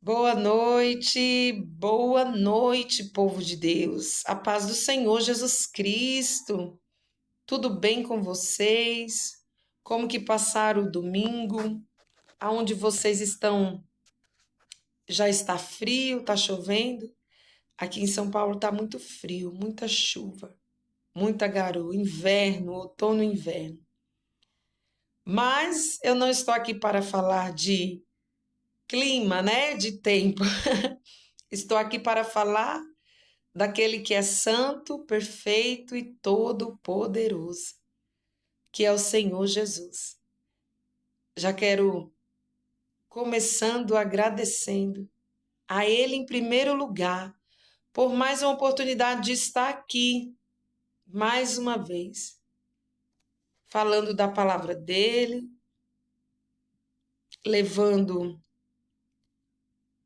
Boa noite, povo de Deus. A paz do Senhor Jesus Cristo. Tudo bem com vocês? Como que passaram o domingo? Aonde vocês estão? Já está frio? Está chovendo? Aqui em São Paulo está muito frio, muita chuva, muita garoa, inverno, outono e inverno. Mas eu não estou aqui para falar de clima, né? De tempo. Estou aqui para falar daquele que é santo, perfeito e todo-poderoso, que é o Senhor Jesus. Já quero começando agradecendo a Ele em primeiro lugar por mais uma oportunidade de estar aqui mais uma vez, falando da palavra dele, levando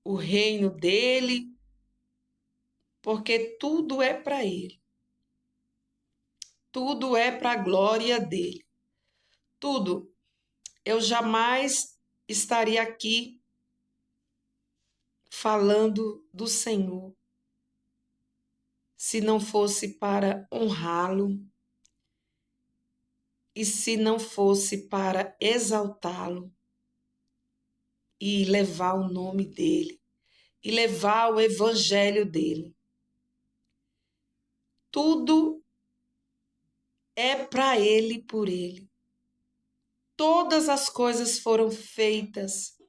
o reino dele, porque tudo é para ele. Tudo é para a glória dele. Tudo. Eu jamais estaria aqui falando do Senhor se não fosse para honrá-lo e se não fosse para exaltá-lo e levar o nome dele e levar o evangelho dele. Tudo é para ele e por ele. Todas as coisas foram feitas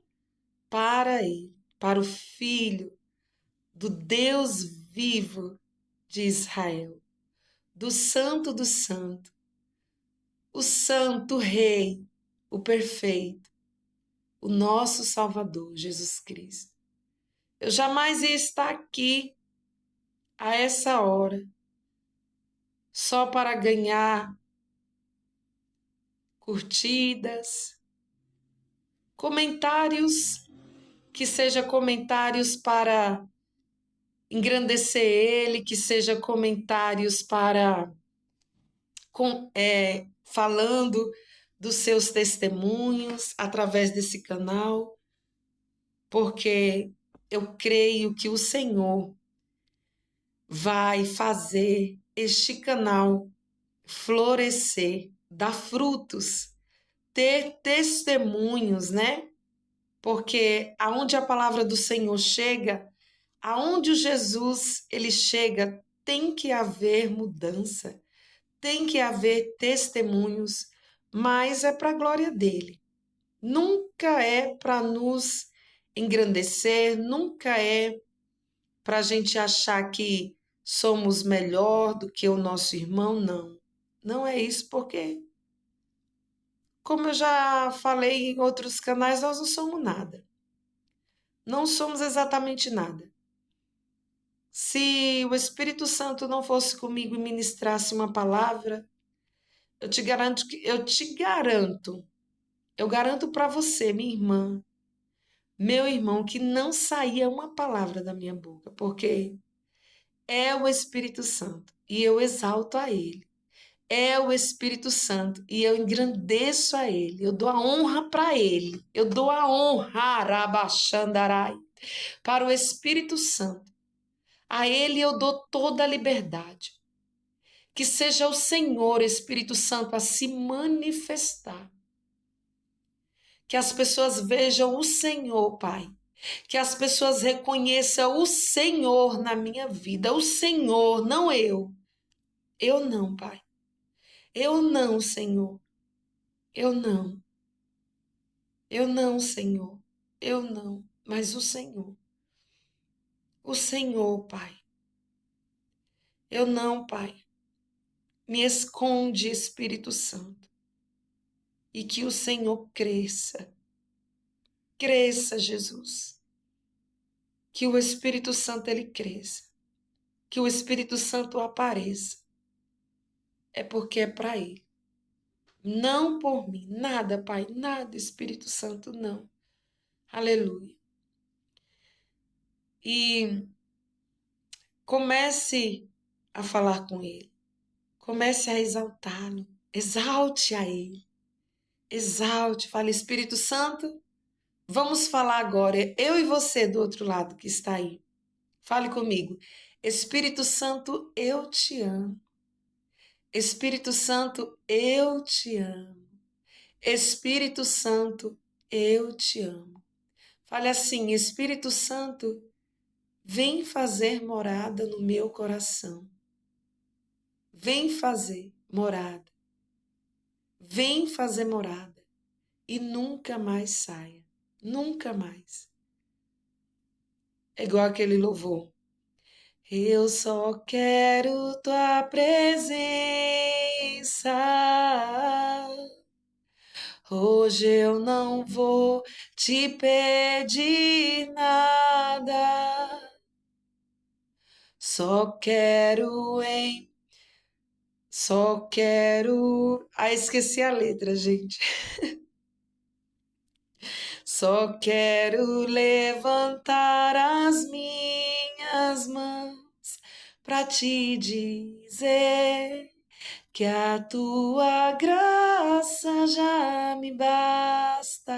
para ele, para o Filho do Deus vivo de Israel, do Santo do Santo, o Santo Rei, o Perfeito, o nosso Salvador, Jesus Cristo. Eu jamais ia estar aqui a essa hora só para ganhar curtidas, comentários, que seja comentários para engrandecer ele, que seja comentários para falando dos seus testemunhos através desse canal, porque eu creio que o Senhor vai fazer este canal florescer, dar frutos, ter testemunhos, né? Porque aonde a palavra do Senhor chega, aonde o Jesus ele chega, tem que haver mudança, tem que haver testemunhos, mas é para a glória dele. Nunca é para nos engrandecer, nunca é para a gente achar que somos melhor do que o nosso irmão, não. Não é isso, porque, como eu já falei em outros canais, nós não somos nada. Não somos exatamente nada. Se o Espírito Santo não fosse comigo e ministrasse uma palavra, eu garanto para você, minha irmã, meu irmão, que não saía uma palavra da minha boca, porque é o Espírito Santo e eu exalto a Ele. É o Espírito Santo e eu engrandeço a Ele. Eu dou a honra para Ele. Eu dou a honra, Arabaxandarai, para o Espírito Santo. A Ele eu dou toda a liberdade. Que seja o Senhor, Espírito Santo, a se manifestar. Que as pessoas vejam o Senhor, Pai. Que as pessoas reconheçam o Senhor na minha vida. O Senhor, não eu. Eu não, Pai. Eu não, Senhor. Eu não. Eu não, Senhor. Eu não. Mas o Senhor. O Senhor, Pai. Eu não, Pai. Me esconde, Espírito Santo. E que o Senhor cresça. Cresça, Jesus. Que o Espírito Santo ele cresça. Que o Espírito Santo apareça. É porque é para ele. Não por mim. Nada, Pai. Nada, Espírito Santo, não. Aleluia. E comece a falar com ele. Comece a exaltá-lo. Exalte a ele. Exalte. Fale, Espírito Santo, Vamos falar agora, eu e você do outro lado que está aí. Fale comigo. Espírito Santo, eu te amo. Espírito Santo, eu te amo. Espírito Santo, eu te amo. Fale assim: Espírito Santo, vem fazer morada no meu coração. Vem fazer morada. Vem fazer morada. E nunca mais saia. Nunca mais. É igual aquele louvor. Eu só quero tua presença. Hoje eu não vou te pedir nada. Só quero. Ah, esqueci a letra, gente. Só quero levantar as minhas mãos para te dizer que a tua graça já me basta.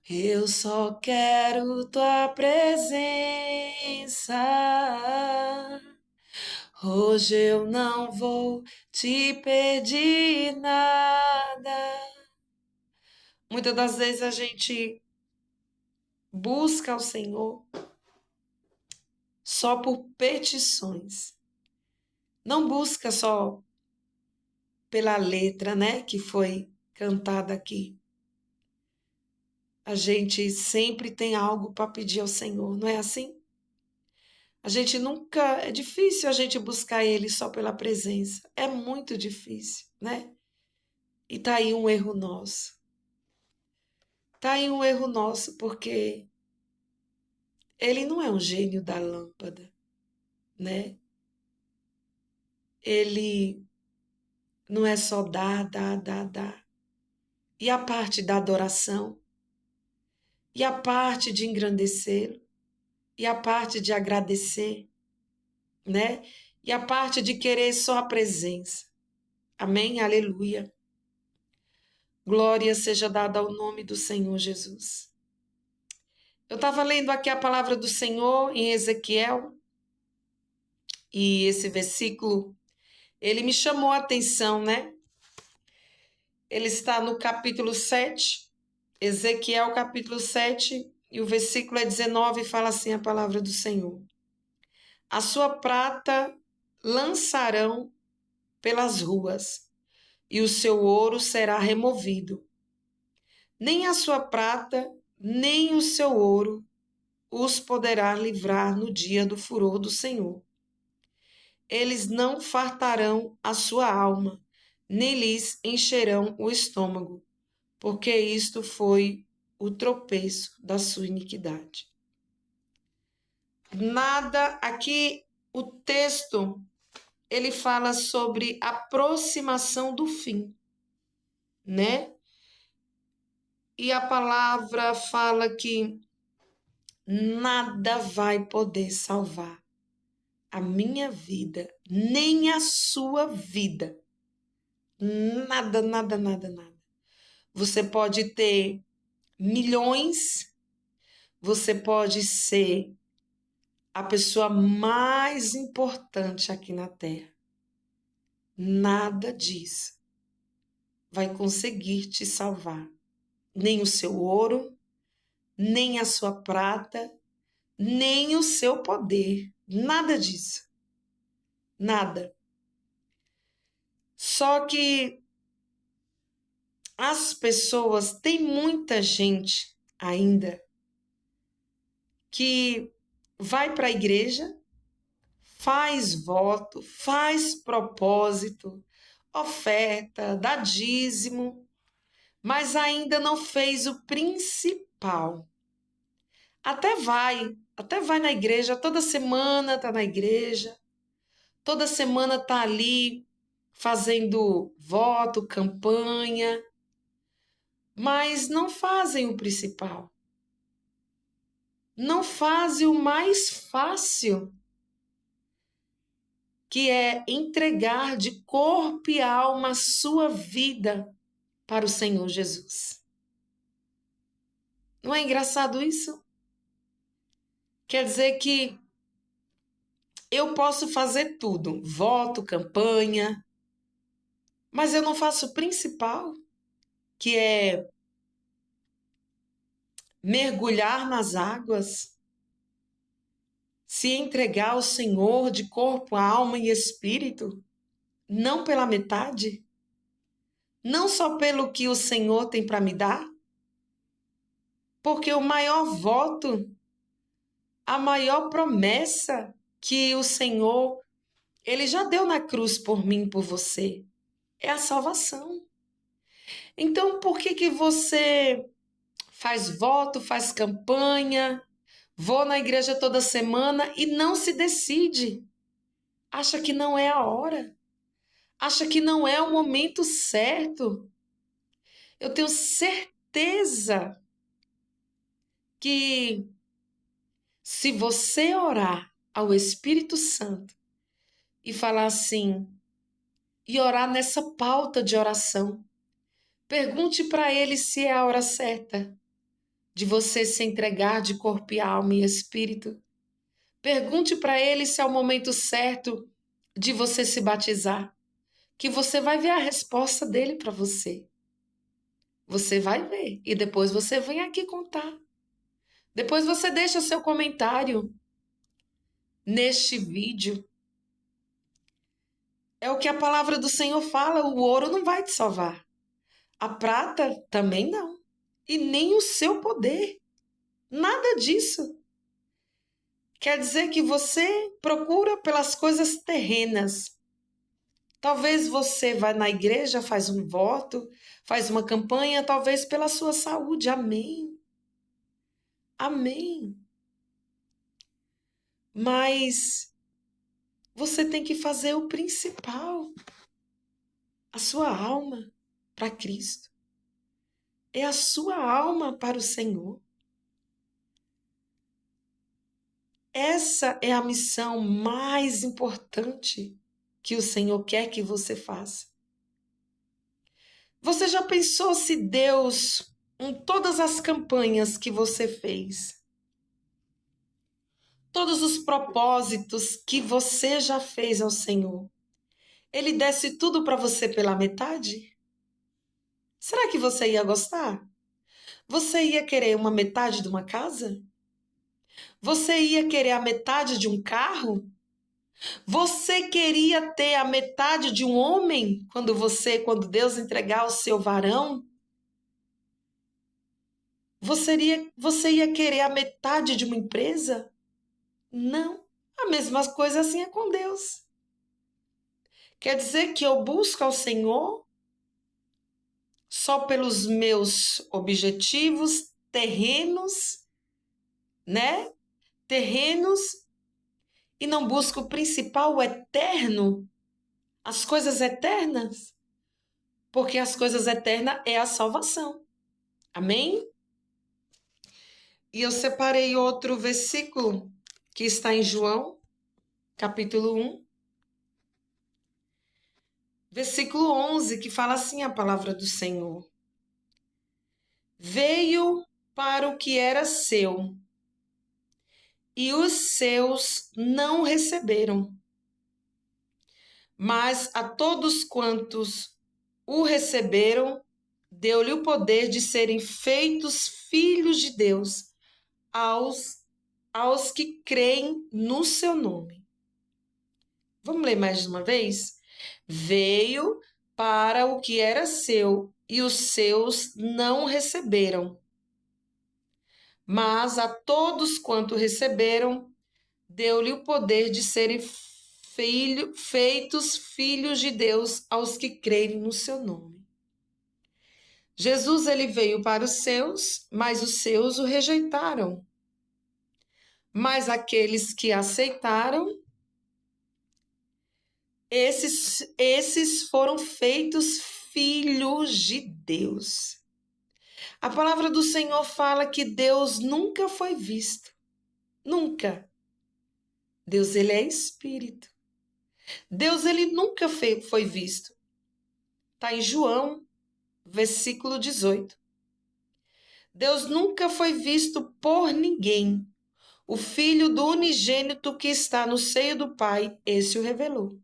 Eu só quero tua presença. Hoje eu não vou te pedir nada. Muitas das vezes a gente busca ao Senhor só por petições. Não busca só pela letra, né, que foi cantada aqui. A gente sempre tem algo para pedir ao Senhor, não é assim? A gente nunca, é difícil a gente buscar Ele só pela presença. É muito difícil, né? E tá aí um erro nosso. Tá aí um erro nosso porque Ele não é um gênio da lâmpada, né? Ele não é só dar, dar, dar, dar. E a parte da adoração, e a parte de engrandecê-lo, e a parte de agradecer, né? E a parte de querer só a presença. Amém? Aleluia. Glória seja dada ao nome do Senhor Jesus. Eu estava lendo aqui a palavra do Senhor em Ezequiel, e esse versículo, ele me chamou a atenção, né? Ele está no capítulo 7, Ezequiel capítulo 7, e o versículo é 19, fala assim a palavra do Senhor. A sua prata lançarão pelas ruas, e o seu ouro será removido. Nem a sua prata, nem o seu ouro os poderá livrar no dia do furor do Senhor. Eles não fartarão a sua alma, nem lhes encherão o estômago, porque isto foi o tropeço da sua iniquidade. Nada, aqui o texto, ele fala sobre a aproximação do fim, né? E a palavra fala que nada vai poder salvar a minha vida, nem a sua vida. Nada, nada, nada, nada. Você pode ter milhões, você pode ser a pessoa mais importante aqui na Terra. Nada disso vai conseguir te salvar. Nem o seu ouro, nem a sua prata, nem o seu poder. Nada disso. Nada. Só que as pessoas, tem muita gente ainda que vai para a igreja, faz voto, faz propósito, oferta, dá dízimo, mas ainda não fez o principal. Até vai na igreja, toda semana está na igreja, toda semana está ali fazendo voto, campanha, mas não fazem o principal. Não fazem o mais fácil, que é entregar de corpo e alma a sua vida para o Senhor Jesus. Não é engraçado isso? Quer dizer que eu posso fazer tudo, voto, campanha, mas eu não faço o principal, que é mergulhar nas águas, se entregar ao Senhor de corpo, alma e espírito, não pela metade, não só pelo que o Senhor tem para me dar, porque o maior voto, a maior promessa que o Senhor, ele já deu na cruz por mim, por você, é a salvação. Então, por que que você faz voto, faz campanha, vou na igreja toda semana e não se decide? Acha que não é a hora? Acha que não é o momento certo? Eu tenho certeza que se você orar ao Espírito Santo e falar assim, e orar nessa pauta de oração, pergunte para ele se é a hora certa de você se entregar de corpo e alma e espírito. Pergunte para ele se é o momento certo de você se batizar, que você vai ver a resposta dele para você. Você vai ver e depois você vem aqui contar. Depois você deixa seu comentário neste vídeo. É o que a palavra do Senhor fala, o ouro não vai te salvar. A prata também não. E nem o seu poder. Nada disso. Quer dizer que você procura pelas coisas terrenas. Talvez você vá na igreja, faz um voto, faz uma campanha, talvez pela sua saúde. Amém. Amém. Mas você tem que fazer o principal. A sua alma para Cristo. É a sua alma para o Senhor. Essa é a missão mais importante que o Senhor quer que você faça. Você já pensou se Deus, em todas as campanhas que você fez, todos os propósitos que você já fez ao Senhor, Ele desse tudo para você pela metade? Será que você ia gostar? Você ia querer uma metade de uma casa? Você ia querer a metade de um carro? Você queria ter a metade de um homem quando Deus entregar o seu varão? Você ia querer a metade de uma empresa? Não. A mesma coisa assim é com Deus. Quer dizer que eu busco ao Senhor só pelos meus objetivos terrenos, né? Terrenos, e não busco o principal, o eterno, as coisas eternas, porque as coisas eternas é a salvação. Amém? E eu separei outro versículo que está em João, capítulo 1, versículo 11, que fala assim a palavra do Senhor. Veio para o que era seu, e os seus não receberam. Mas a todos quantos o receberam, deu-lhe o poder de serem feitos filhos de Deus, aos que creem no seu nome. Vamos ler mais uma vez? Veio para o que era seu, e os seus não receberam. Mas a todos quanto receberam, deu-lhe o poder de serem feitos filhos de Deus aos que creem no seu nome. Jesus, ele veio para os seus, mas os seus o rejeitaram. Mas aqueles que aceitaram, esses foram feitos filhos de Deus. A palavra do Senhor fala que Deus nunca foi visto. Nunca. Deus, ele é espírito. Deus, ele nunca foi visto. Está em João, versículo 18. Deus nunca foi visto por ninguém. O Filho do unigênito que está no seio do Pai, esse o revelou.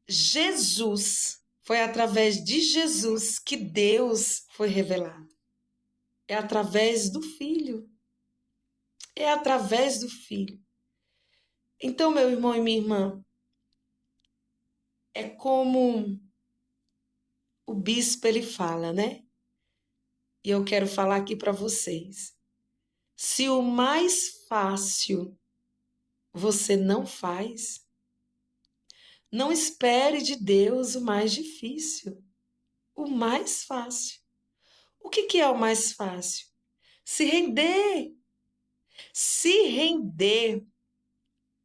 Jesus, foi através de Jesus que Deus foi revelado. É através do Filho. É através do Filho. Então, meu irmão e minha irmã, é como o bispo ele fala, né? E eu quero falar aqui para vocês. Se o mais fácil você não faz, não espere de Deus o mais difícil, o mais fácil. O que é o mais fácil? Se render. Se render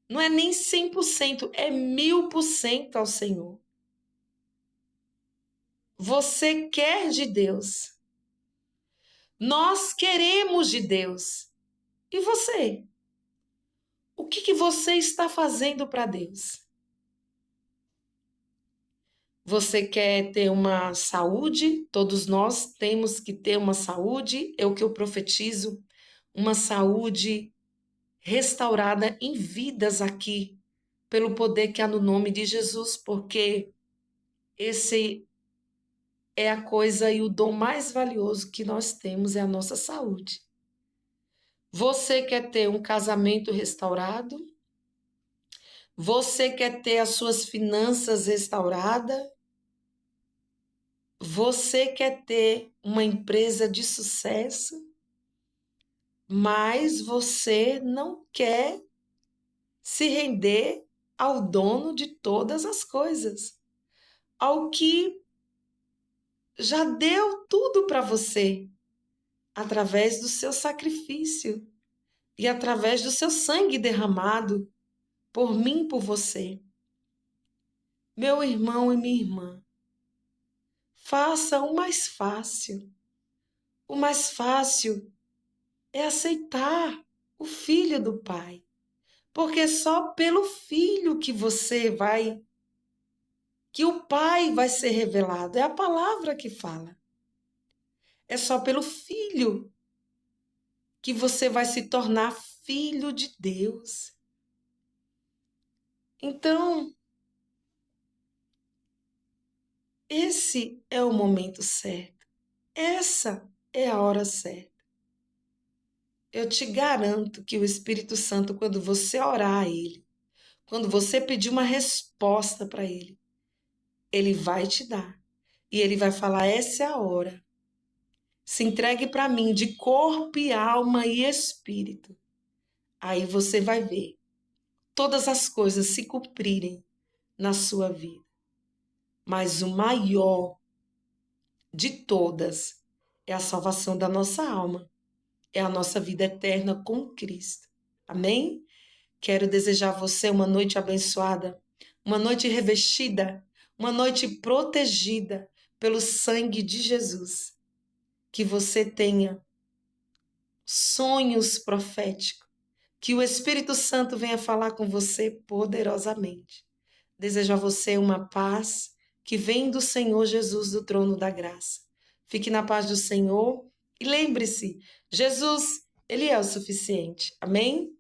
não é nem 100%, é 1000% ao Senhor. Você quer de Deus. Nós queremos de Deus. E você? O que você está fazendo para Deus? Você quer ter uma saúde? Todos nós temos que ter uma saúde. É o que eu profetizo. Uma saúde restaurada em vidas aqui, pelo poder que há no nome de Jesus, porque esse é a coisa e o dom mais valioso que nós temos é a nossa saúde. Você quer ter um casamento restaurado? Você quer ter as suas finanças restauradas? Você quer ter uma empresa de sucesso? Mas você não quer se render ao dono de todas as coisas, ao que já deu tudo para você, através do seu sacrifício e através do seu sangue derramado por mim, por você. Meu irmão e minha irmã, faça o mais fácil. O mais fácil é aceitar o Filho do Pai, porque só pelo Filho que o Pai vai ser revelado. É a palavra que fala. É só pelo Filho que você vai se tornar filho de Deus. Então, esse é o momento certo. Essa é a hora certa. Eu te garanto que o Espírito Santo, quando você orar a Ele, quando você pedir uma resposta para Ele, Ele vai te dar. E Ele vai falar, essa é a hora. Se entregue para mim de corpo e alma e espírito. Aí você vai ver todas as coisas se cumprirem na sua vida. Mas o maior de todas é a salvação da nossa alma. É a nossa vida eterna com Cristo. Amém? Quero desejar a você uma noite abençoada, uma noite revestida, uma noite protegida pelo sangue de Jesus. Que você tenha sonhos proféticos, que o Espírito Santo venha falar com você poderosamente. Desejo a você uma paz que vem do Senhor Jesus do trono da graça. Fique na paz do Senhor e lembre-se, Jesus, Ele é o suficiente. Amém?